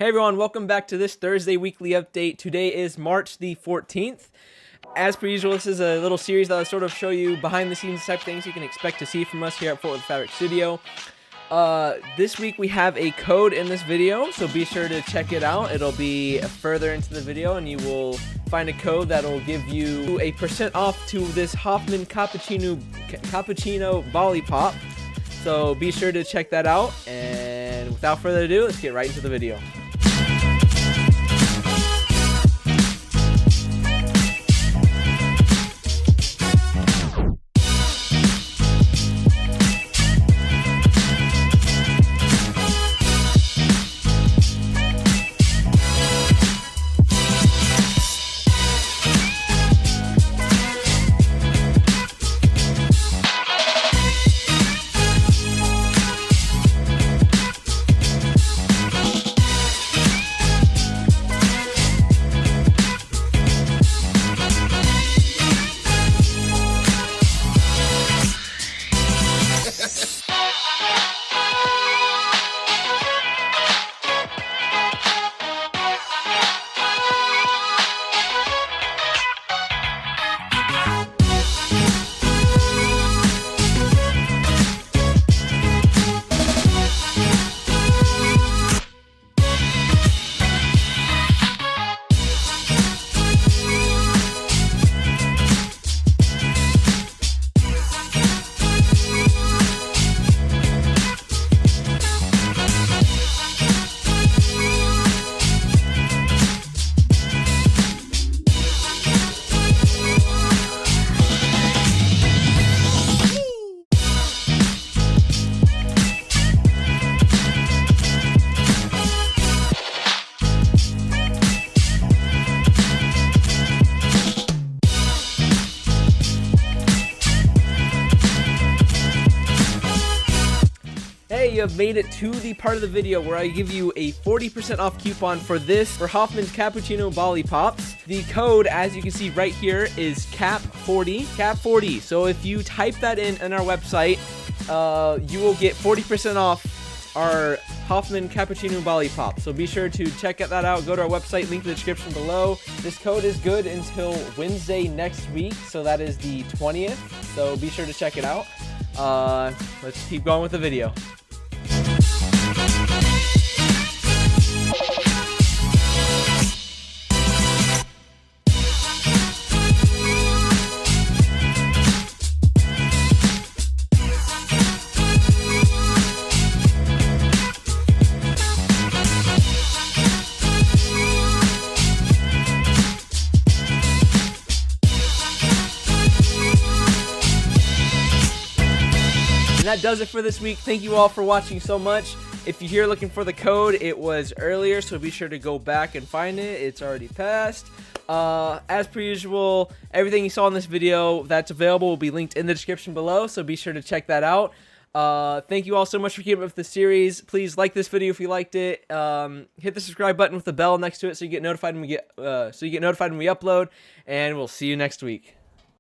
Hey everyone, welcome back to this Thursday weekly update. Today is March the 14th. As per usual, this is a little series that I'll sort of show you behind the scenes type things you can expect to see from us here at Fort Worth Fabric Studio. This week we have a code in this video, so be sure to check it out. It'll be further into the video and you will find a code that'll give you a % off to this Hoffman Cappuccino Bali Pop. So be sure to check that out, and without further ado, let's get right into the video. Hey, you have made it to the part of the video where I give you a 40% off coupon for Hoffman's Cappuccino Bali Pops. The code, as you can see right here, is CAP40. So if you type that in our website, you will get 40% off our Hoffman Cappuccino Bali Pop. So be sure to check that out. Go to our website, link in the description below. This code is good until Wednesday next week, so that is the 20th. So be sure to check it out. Let's keep going with the video. And that does it for this week. Thank you all for watching so much. If you're here looking for the code, it was earlier, so be sure to go back and find it. It's already passed. As per usual, everything you saw in this video that's available will be linked in the description below, so be sure to check that out. Thank you all so much for keeping up with the series. Please like this video if you liked it. Hit the subscribe button with the bell next to it so you get notified when we upload, and we'll see you next week.